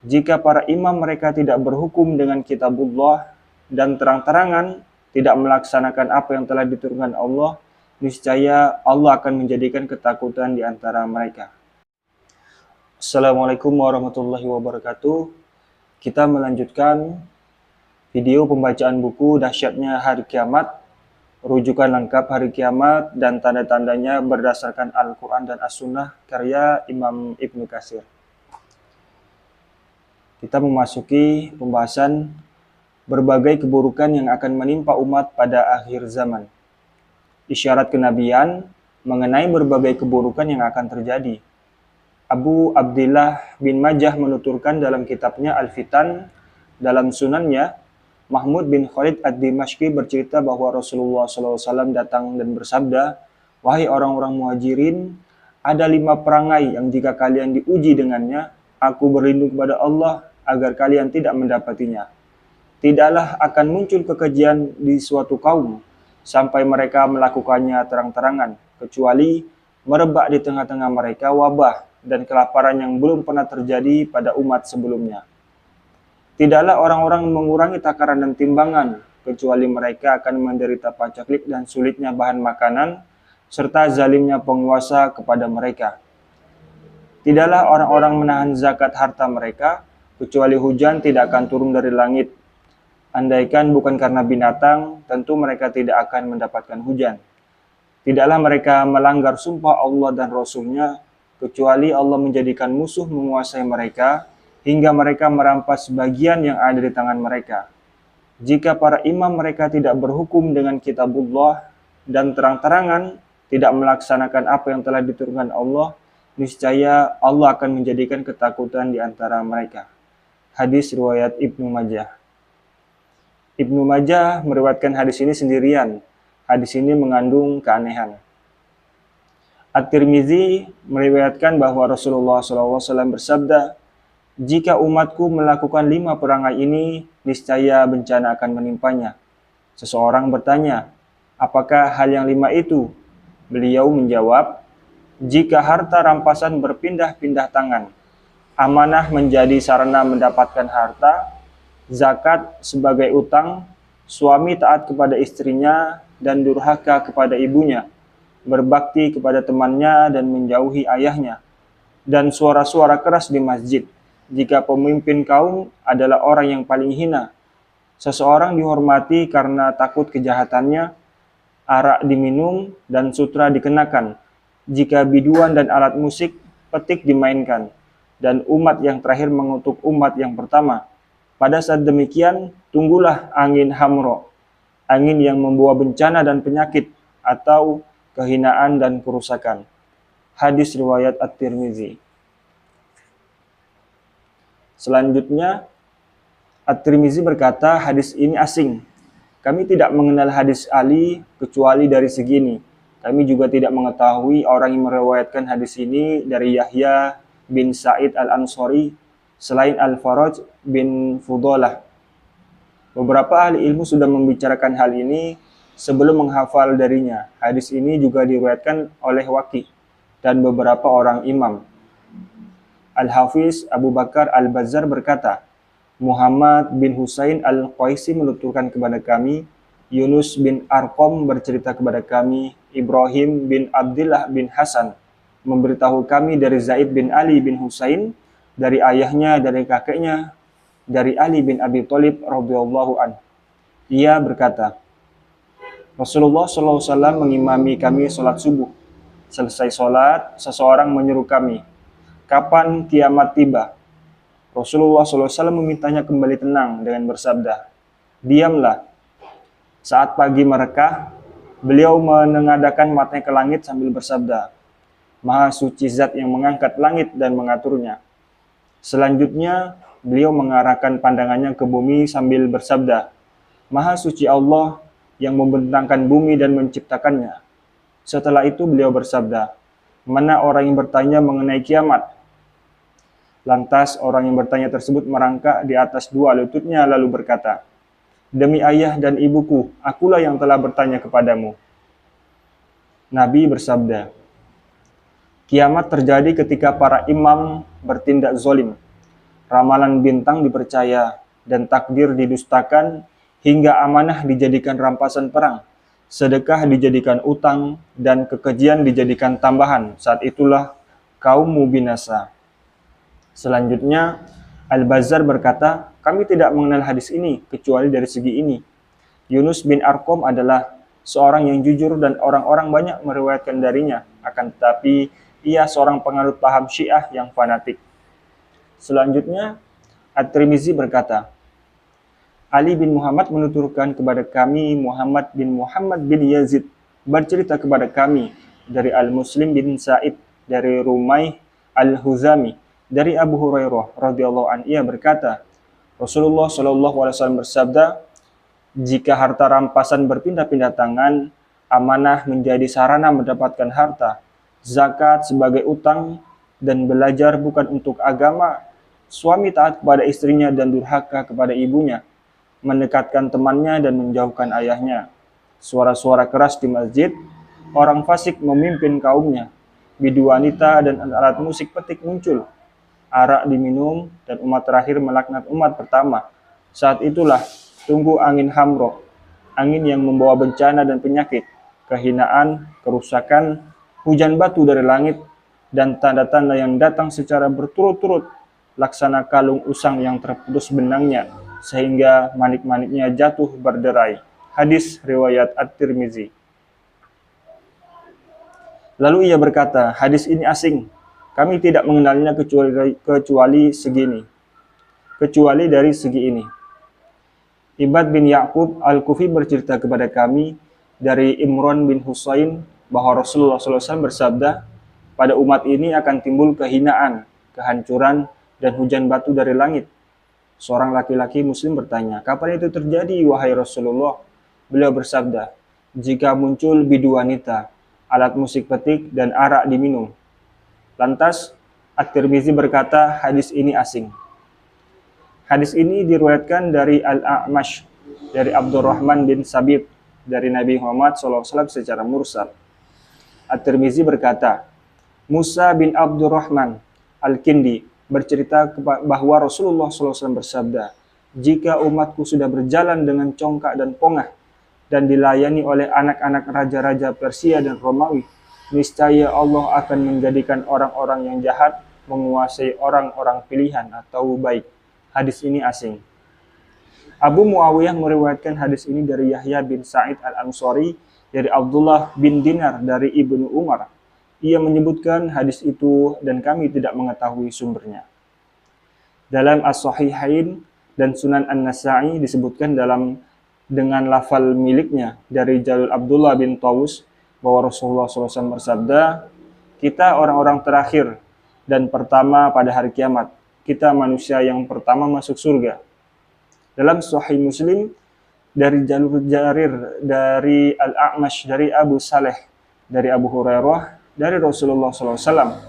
Jika para imam mereka tidak berhukum dengan kitabullah dan terang-terangan tidak melaksanakan apa yang telah diturunkan Allah, niscaya Allah akan menjadikan ketakutan di antara mereka. Assalamualaikum warahmatullahi wabarakatuh. Kita melanjutkan video pembacaan buku Dahsyatnya Hari Kiamat, rujukan lengkap hari kiamat dan tanda-tandanya berdasarkan Al-Quran dan As-Sunnah, karya Imam Ibnu Katsir. Kita memasuki pembahasan berbagai keburukan yang akan menimpa umat pada akhir zaman. Isyarat kenabian mengenai berbagai keburukan yang akan terjadi. Abu Abdillah bin Majah menuturkan dalam kitabnya Al-Fitan, dalam sunannya, Mahmud bin Khalid ad-Dimashqi bercerita bahwa Rasulullah SAW datang dan bersabda, "Wahai orang-orang muhajirin, ada 5 perangai yang jika kalian diuji dengannya, aku berlindung kepada Allah agar kalian tidak mendapatinya. Tidaklah akan muncul kekejian di suatu kaum sampai mereka melakukannya terang-terangan, kecuali merebak di tengah-tengah mereka wabah dan kelaparan yang belum pernah terjadi pada umat sebelumnya. Tidaklah orang-orang mengurangi takaran dan timbangan, kecuali mereka akan menderita pacaklik dan sulitnya bahan makanan, serta zalimnya penguasa kepada mereka. Tidaklah orang-orang menahan zakat harta mereka, kecuali hujan tidak akan turun dari langit. Andaikan bukan karena binatang, tentu mereka tidak akan mendapatkan hujan. Tidaklah mereka melanggar sumpah Allah dan Rasul-Nya, kecuali Allah menjadikan musuh menguasai mereka, hingga mereka merampas sebagian yang ada di tangan mereka. Jika para imam mereka tidak berhukum dengan kitabullah dan terang-terangan tidak melaksanakan apa yang telah diturunkan Allah, niscaya Allah akan menjadikan ketakutan di antara mereka." Hadis riwayat Ibnu Majah. Ibnu Majah meriwayatkan hadis ini sendirian. Hadis ini mengandung keanehan. At-Tirmizi meriwayatkan bahwa Rasulullah SAW bersabda, "Jika umatku melakukan 5 perangai ini, niscaya bencana akan menimpanya." Seseorang bertanya, "Apakah hal yang 5 itu?" Beliau menjawab, "Jika harta rampasan berpindah-pindah tangan, amanah menjadi sarana mendapatkan harta, zakat sebagai utang, suami taat kepada istrinya dan durhaka kepada ibunya, berbakti kepada temannya dan menjauhi ayahnya, dan suara-suara keras di masjid. Jika pemimpin kaum adalah orang yang paling hina, seseorang dihormati karena takut kejahatannya, arak diminum dan sutra dikenakan. Jika biduan dan alat musik, petik dimainkan, dan umat yang terakhir mengutuk umat yang pertama. Pada saat demikian, tunggulah angin hamro, angin yang membawa bencana dan penyakit, atau kehinaan dan kerusakan." Hadis riwayat At-Tirmizi. Selanjutnya, At-Tirmizi berkata, hadis ini asing. Kami tidak mengenal hadis Ali kecuali dari segi ini. Kami juga tidak mengetahui orang yang meriwayatkan hadis ini dari Yahya bin Sa'id al-Ansari selain Al-Faraj bin Fudalah. Beberapa ahli ilmu sudah membicarakan hal ini sebelum menghafal darinya. Hadis ini juga diriwayatkan oleh Waqi dan beberapa orang imam. Al-Hafiz Abu Bakar Al-Bazzar berkata, "Muhammad bin Husain Al-Qaisi menuturkan kepada kami, Yunus bin Arqam bercerita kepada kami, Ibrahim bin Abdillah bin Hasan memberitahu kami dari Zaid bin Ali bin Husain, dari ayahnya, dari kakeknya, dari Ali bin Abi Thalib radhiyallahu anhu. Ia berkata, Rasulullah SAW mengimami kami sholat subuh. Selesai sholat, seseorang menyeru kami, 'Kapan kiamat tiba?' Rasulullah SAW memintanya kembali tenang dengan bersabda, 'Diamlah.' Saat pagi merekah, beliau menengadakan matanya ke langit sambil bersabda, 'Maha suci zat yang mengangkat langit dan mengaturnya.' Selanjutnya, beliau mengarahkan pandangannya ke bumi sambil bersabda, 'Maha suci Allah yang membentangkan bumi dan menciptakannya.' Setelah itu beliau bersabda, 'Mana orang yang bertanya mengenai kiamat?' Lantas orang yang bertanya tersebut merangkak di atas 2 lututnya lalu berkata, 'Demi ayah dan ibuku, akulah yang telah bertanya kepadamu.' Nabi bersabda, 'Kiamat terjadi ketika para imam bertindak zalim. ramalan bintang dipercaya, dan takdir didustakan, hingga amanah dijadikan rampasan perang, sedekah dijadikan utang, dan kekejian dijadikan tambahan. Saat itulah kaummu binasa. Selanjutnya, Al-Bazzar berkata, kami tidak mengenal hadis ini, kecuali dari segi ini. Yunus bin Arqam adalah seorang yang jujur dan orang-orang banyak meriwayatkan darinya, akan tetapi ia seorang penganut paham Syiah yang fanatik. Selanjutnya, At-Tirmizi berkata, Ali bin Muhammad menuturkan kepada kami Muhammad bin Yazid bercerita kepada kami dari Al-Muslim bin Sa'id, dari Rumai Al-Huzami, dari Abu Hurairah radhiyallahu anhu, ia berkata, Rasulullah shallallahu alaihi wasallam bersabda, jika harta rampasan berpindah-pindah tangan, amanah menjadi sarana mendapatkan harta, zakat sebagai utang, dan belajar bukan untuk agama, suami taat kepada istrinya dan durhaka kepada ibunya, mendekatkan temannya dan menjauhkan ayahnya, suara-suara keras di masjid, orang fasik memimpin kaumnya, bidu wanita dan alat musik petik muncul, arak diminum, dan umat terakhir melaknat umat pertama. Saat itulah tunggu angin hamro, angin yang membawa bencana dan penyakit, kehinaan, kerusakan, hujan batu dari langit, dan tanda-tanda yang datang secara berturut-turut, laksana kalung usang yang terputus benangnya, sehingga manik-maniknya jatuh berderai. Hadis riwayat At-Tirmizi. Lalu ia berkata, hadis ini asing. Kami tidak mengenalnya kecuali dari segi ini. Ibad bin Ya'qub Al-Kufi bercerita kepada kami dari Imran bin Husain bahwa Rasulullah SAW bersabda, pada umat ini akan timbul kehinaan, kehancuran, dan hujan batu dari langit. Seorang laki-laki muslim bertanya, kapan itu terjadi wahai Rasulullah? Beliau bersabda, jika muncul bidu wanita, alat musik petik, dan arak diminum. Lantas, At-Tirmizi berkata, hadis ini asing. Hadis ini diriwayatkan dari Al-A'mash, dari Abdurrahman bin Sabit, dari Nabi Muhammad SAW secara mursal. At-Tirmizi berkata, Musa bin Abdurrahman Al-Kindi bercerita bahwa Rasulullah SAW bersabda, jika umatku sudah berjalan dengan congkak dan pongah, dan dilayani oleh anak-anak raja-raja Persia dan Romawi, niscaya Allah akan menjadikan orang-orang yang jahat menguasai orang-orang pilihan atau baik. Hadis ini asing. Abu Muawiyah meriwayatkan hadis ini dari Yahya bin Sa'id Al-Ansari, dari Abdullah bin Dinar, dari Ibnu Umar. Ia menyebutkan hadis itu dan kami tidak mengetahui sumbernya. Dalam As-Sahihain dan Sunan An-Nasa'i disebutkan dengan lafal miliknya dari Jalul Abdullah bin Tawus bahwa Rasulullah SAW bersabda, kita orang-orang terakhir dan pertama pada hari kiamat. Kita manusia yang pertama masuk surga. Dalam Sahih Muslim dari Jalur Jarir dari Al-A'mash dari Abu Saleh dari Abu Hurairah dari Rasulullah SAW,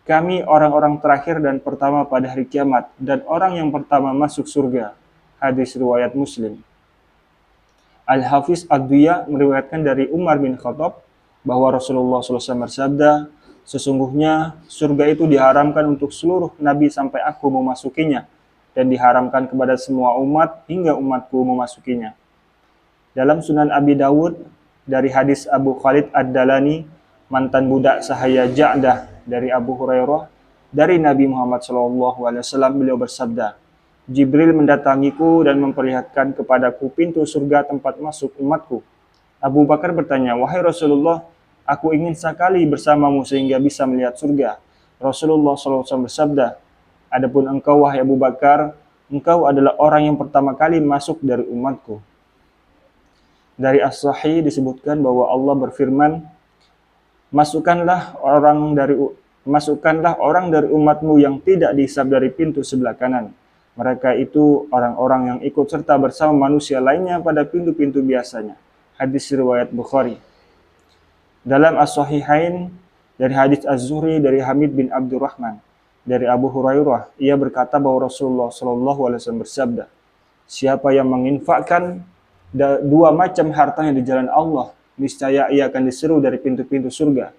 kami orang-orang terakhir dan pertama pada hari kiamat, dan orang yang pertama masuk surga. Hadis riwayat Muslim. Al-Hafiz Ad-Duya meriwayatkan dari Umar bin Khattab bahwa Rasulullah SAW bersabda, sesungguhnya surga itu diharamkan untuk seluruh nabi sampai aku memasukinya, dan diharamkan kepada semua umat hingga umatku memasukinya. Dalam Sunan Abi Dawud dari hadis Abu Khalid Ad-Dalani, mantan budak sahaya Ja'dah, dari Abu Hurairah, dari Nabi Muhammad SAW, beliau bersabda, Jibril mendatangiku dan memperlihatkan kepadaku pintu surga tempat masuk umatku. Abu Bakar bertanya, wahai Rasulullah, aku ingin sekali bersamamu sehingga bisa melihat surga. Rasulullah SAW bersabda, adapun engkau wahai Abu Bakar, engkau adalah orang yang pertama kali masuk dari umatku. Dari As-Sahih disebutkan bahwa Allah berfirman, Masukkanlah orang dari umatmu yang tidak dihisab dari pintu sebelah kanan. Mereka itu orang-orang yang ikut serta bersama manusia lainnya pada pintu-pintu biasanya. Hadis riwayat Bukhari. Dalam As-Sahihain dari hadis Az-Zuhri dari Hamid bin Abdurrahman dari Abu Hurairah, ia berkata bahwa Rasulullah SAW bersabda, siapa yang menginfakkan dua macam hartanya di jalan Allah, niscaya ia akan diseru dari pintu-pintu surga.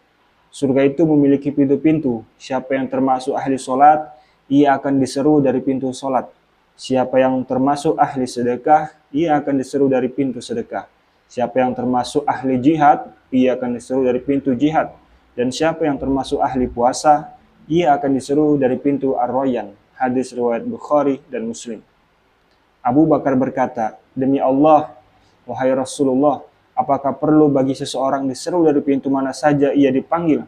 Surga itu memiliki pintu-pintu. Siapa yang termasuk ahli sholat, ia akan diseru dari pintu sholat. Siapa yang termasuk ahli sedekah, ia akan diseru dari pintu sedekah. Siapa yang termasuk ahli jihad, ia akan diseru dari pintu jihad. Dan siapa yang termasuk ahli puasa, ia akan diseru dari pintu Ar-Rayyan. Hadis riwayat Bukhari dan Muslim. Abu Bakar berkata, "Demi Allah, wahai Rasulullah, apakah perlu bagi seseorang diseru dari pintu mana saja ia dipanggil?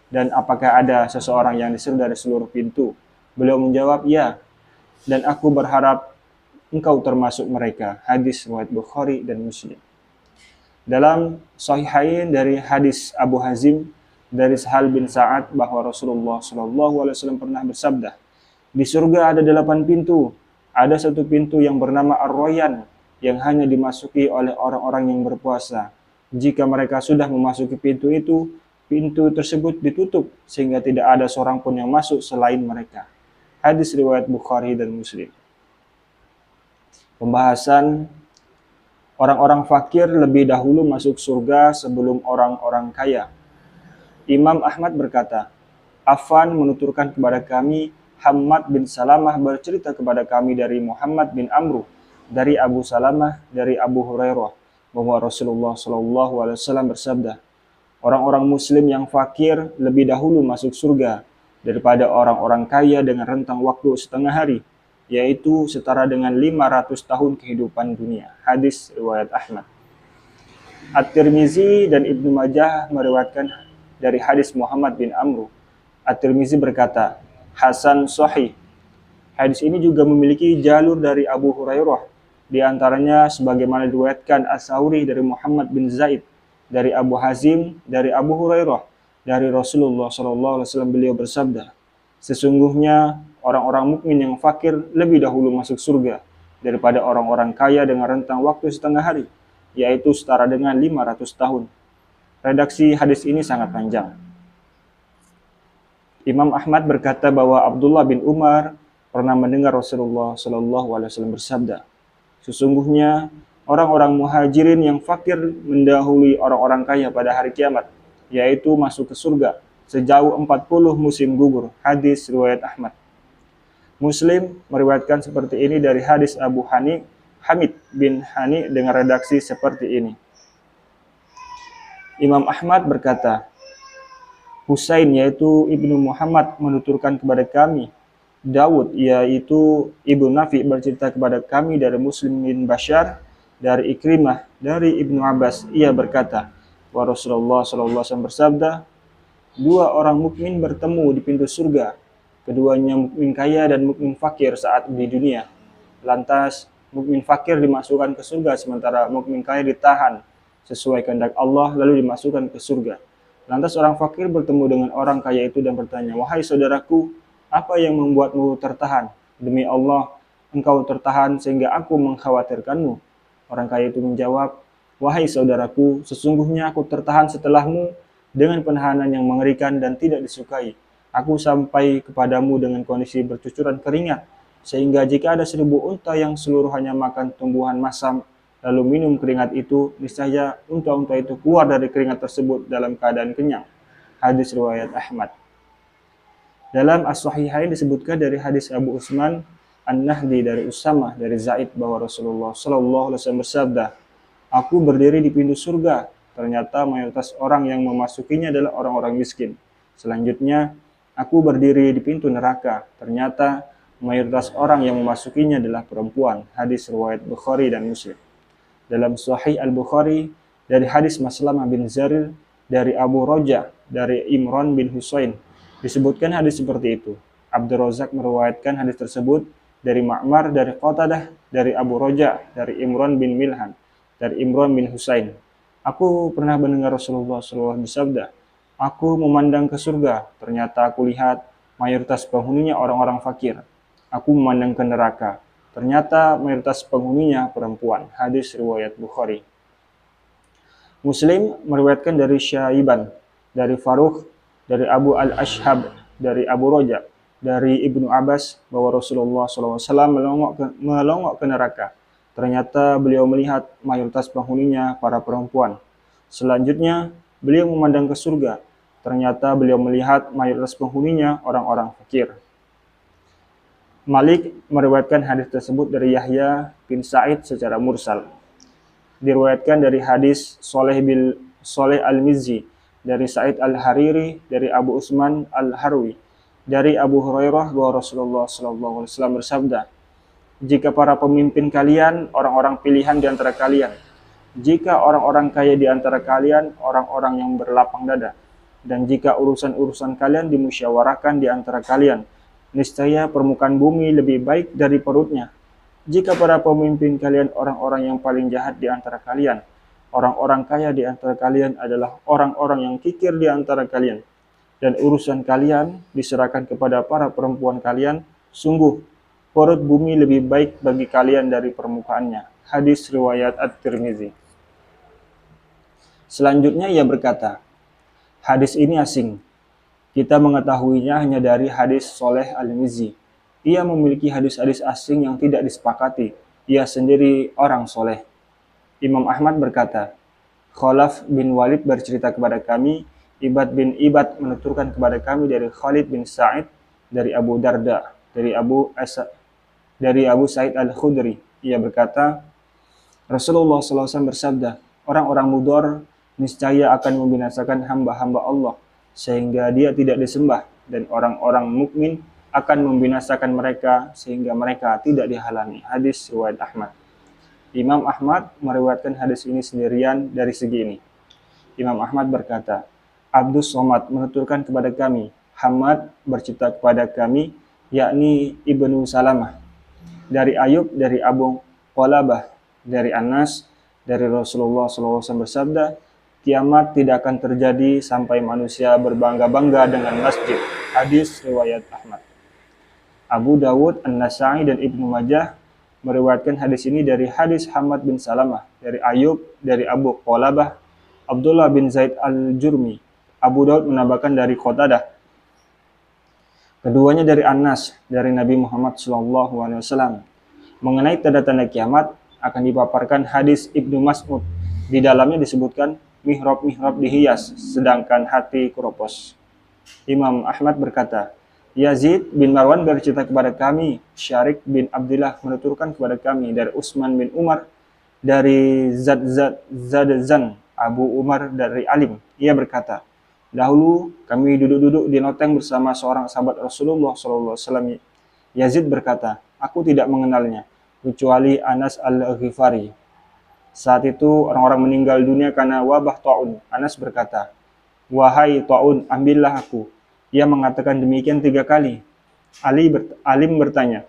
Dan apakah ada seseorang yang diseru dari seluruh pintu?" Beliau menjawab, "Ya, dan aku berharap engkau termasuk mereka." Hadis riwayat Bukhari dan Muslim. Dalam Sahihain dari hadis Abu Hazim dari Sahal bin Sa'ad bahwa Rasulullah SAW pernah bersabda, "Di surga ada 8 pintu. Ada satu pintu yang bernama Ar-Rayyan yang hanya dimasuki oleh orang-orang yang berpuasa. Jika mereka sudah memasuki pintu itu, pintu tersebut ditutup sehingga tidak ada seorang pun yang masuk selain mereka." Hadis riwayat Bukhari dan Muslim. Pembahasan orang-orang fakir lebih dahulu masuk surga sebelum orang-orang kaya. Imam Ahmad berkata, Affan menuturkan kepada kami, Hammad bin Salamah bercerita kepada kami dari Muhammad bin Amru, dari Abu Salamah, dari Abu Hurairah, bahwa Rasulullah SAW bersabda, orang-orang muslim yang fakir lebih dahulu masuk surga daripada orang-orang kaya dengan rentang waktu setengah hari, yaitu setara dengan 500 tahun kehidupan dunia. Hadis riwayat Ahmad. At-Tirmizi dan Ibnu Majah meriwayatkan dari hadis Muhammad bin Amru. At-Tirmizi berkata, Hasan Sahih. Hadis ini juga memiliki jalur dari Abu Hurairah, di antaranya sebagaimana diriwayatkan As-Sauri dari Muhammad bin Zaid, dari Abu Hazim, dari Abu Hurairah, dari Rasulullah SAW. Beliau bersabda, sesungguhnya orang-orang mukmin yang fakir lebih dahulu masuk surga daripada orang-orang kaya dengan rentang waktu setengah hari, yaitu setara dengan 500 tahun. Redaksi hadis ini sangat panjang. Imam Ahmad berkata bahwa Abdullah bin Umar pernah mendengar Rasulullah SAW bersabda, sesungguhnya orang-orang muhajirin yang fakir mendahului orang-orang kaya pada hari kiamat, yaitu masuk ke surga sejauh 40 musim gugur. Hadis riwayat Ahmad. Muslim meriwayatkan seperti ini dari hadis Abu Hamid bin Hani dengan redaksi seperti ini. Imam Ahmad berkata, Husain yaitu Ibnu Muhammad menuturkan kepada kami, Daud yaitu Ibnu Nafi bercerita kepada kami dari Muslim bin Bashar, dari Ikrimah, dari Ibnu Abbas, ia berkata, bahwa Rasulullah SAW bersabda, dua orang mukmin bertemu di pintu surga, keduanya mukmin kaya dan mukmin fakir saat di dunia. Lantas mukmin fakir dimasukkan ke surga sementara mukmin kaya ditahan sesuai kehendak Allah lalu dimasukkan ke surga. Lantas orang fakir bertemu dengan orang kaya itu dan bertanya, wahai saudaraku, apa yang membuatmu tertahan? Demi Allah, engkau tertahan sehingga aku mengkhawatirkanmu. Orang kaya itu menjawab, wahai saudaraku, sesungguhnya aku tertahan setelahmu dengan penahanan yang mengerikan dan tidak disukai. Aku sampai kepadamu dengan kondisi bercucuran keringat, sehingga jika ada 1000 unta yang seluruhnya makan tumbuhan masam, lalu minum keringat itu, niscaya unta-unta itu keluar dari keringat tersebut dalam keadaan kenyang. Hadis riwayat Ahmad. Dalam As-Sahihain disebutkan dari hadis Abu Utsman An-Nahdi dari Usamah dari Zaid bahwa Rasulullah SAW bersabda, aku berdiri di pintu surga, ternyata mayoritas orang yang memasukinya adalah orang-orang miskin. Selanjutnya, aku berdiri di pintu neraka, ternyata mayoritas orang yang memasukinya adalah perempuan. Hadis riwayat Bukhari dan Muslim. Dalam Sahih Al-Bukhari dari hadis Maslamah bin Zarir dari Abu Roja dari Imran bin Husain disebutkan hadis seperti itu. Abdul Razak meriwayatkan hadis tersebut dari Ma'mar dari Qatadah dari Abu Roja dari Imran bin Milhan dari Imran bin Husain. Aku pernah mendengar Rasulullah SAW bersabda, aku memandang ke surga, ternyata aku lihat mayoritas penghuninya orang-orang fakir. Aku memandang ke neraka, ternyata mayoritas penghuninya perempuan. Hadis riwayat Bukhari. Muslim meriwayatkan dari Syaiban, dari Farukh, dari Abu Al-Ashhab, dari Abu Roja, dari Ibnu Abbas bahwa Rasulullah SAW melongok ke neraka. Ternyata beliau melihat mayoritas penghuninya para perempuan. Selanjutnya beliau memandang ke surga. Ternyata beliau melihat mayoritas penghuninya orang-orang fakir. Malik meriwayatkan hadis tersebut dari Yahya bin Sa'id secara mursal. Diriwayatkan dari hadis Soleh al-Mizzi dari Sa'id al-Hariri dari Abu Usman al-Harwi dari Abu Hurairah bahwa Rasulullah SAW bersabda, "Jika para pemimpin kalian orang-orang pilihan di antara kalian, jika orang-orang kaya di antara kalian orang-orang yang berlapang dada, dan jika urusan-urusan kalian dimusyawarahkan di antara kalian, niscaya permukaan bumi lebih baik dari perutnya. Jika para pemimpin kalian orang-orang yang paling jahat di antara kalian, orang-orang kaya di antara kalian adalah orang-orang yang kikir di antara kalian, dan urusan kalian diserahkan kepada para perempuan kalian, sungguh perut bumi lebih baik bagi kalian dari permukaannya." Hadis riwayat At-Tirmizi. Selanjutnya ia berkata, hadis ini asing. Kita mengetahuinya hanya dari hadis Soleh al-Mizzi. Ia memiliki hadis-hadis asing yang tidak disepakati. Ia sendiri orang soleh. Imam Ahmad berkata, Khalaf bin Walid bercerita kepada kami, Ibad bin Ibad menuturkan kepada kami dari Khalid bin Sa'id, dari Abu Darda, dari Abu Sa'id al-Khudri. Ia berkata, Rasulullah SAW bersabda, orang-orang Mudor niscaya akan membinasakan hamba-hamba Allah, sehingga dia tidak disembah, dan orang-orang mukmin akan membinasakan mereka sehingga mereka tidak dihalangi. Hadis riwayat Ahmad. Imam Ahmad meriwayatkan hadis ini sendirian dari segi ini. Imam Ahmad berkata, Abdus Somad menuturkan kepada kami, Hamad bercerita kepada kami, yakni Ibnu Salamah, dari Ayub, dari Abu Qalabah, dari Anas, dari Rasulullah SAW bersabda, kiamat tidak akan terjadi sampai manusia berbangga-bangga dengan masjid. Hadis riwayat Ahmad. Abu Dawud, An-Nasa'i, dan Ibnu Majah meriwayatkan hadis ini dari hadis Hamad bin Salamah, dari Ayub, dari Abu Qalabah, Abdullah bin Zaid al-Jurmi. Abu Dawud menambahkan dari Qatadah. Keduanya dari Anas, dari Nabi Muhammad SAW. Mengenai tanda-tanda kiamat akan dipaparkan hadis Ibnu Mas'ud. Di dalamnya disebutkan mihrab-mihrab dihias, sedangkan hati keropos. Imam Ahmad berkata, Yazid bin Marwan bercerita kepada kami, Syarik bin Abdullah menuturkan kepada kami dari Utsman bin Umar, dari Zadzan Abu Umar dari Alim. Ia berkata, dahulu kami duduk-duduk di loteng bersama seorang sahabat Rasulullah SAW. Yazid berkata, aku tidak mengenalnya, kecuali Anas al-Ghifari. Saat itu orang-orang meninggal dunia karena wabah ta'un. Anas berkata, wahai ta'un, ambillah aku. Ia mengatakan demikian 3 kali. Alim bertanya,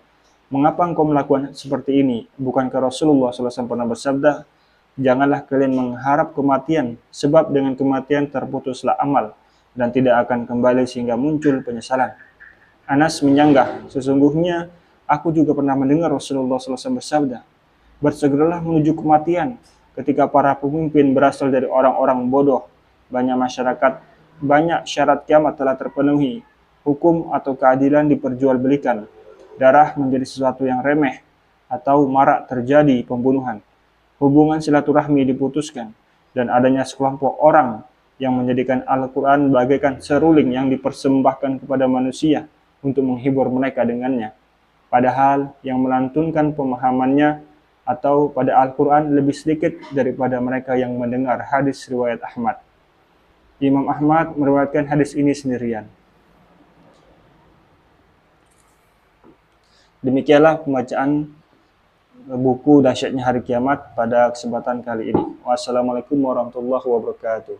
mengapa engkau melakukan seperti ini? Bukankah Rasulullah SAW pernah bersabda, janganlah kalian mengharap kematian, sebab dengan kematian terputuslah amal, dan tidak akan kembali sehingga muncul penyesalan. Anas menyanggah, sesungguhnya aku juga pernah mendengar Rasulullah SAW bersabda, bersegeralah menuju kematian ketika para pemimpin berasal dari orang-orang bodoh. Banyak syarat kiamat telah terpenuhi, hukum atau keadilan diperjualbelikan, darah menjadi sesuatu yang remeh, atau marak terjadi pembunuhan, hubungan silaturahmi diputuskan, dan adanya sekelompok orang yang menjadikan Al-Quran bagaikan seruling yang dipersembahkan kepada manusia untuk menghibur mereka dengannya, padahal yang melantunkan pemahamannya atau pada Al-Quran lebih sedikit daripada mereka yang mendengar. Hadis riwayat Ahmad. Imam Ahmad meriwayatkan hadis ini sendirian. Demikianlah pembacaan buku Dahsyatnya Hari Kiamat pada kesempatan kali ini. Wassalamualaikum warahmatullahi wabarakatuh.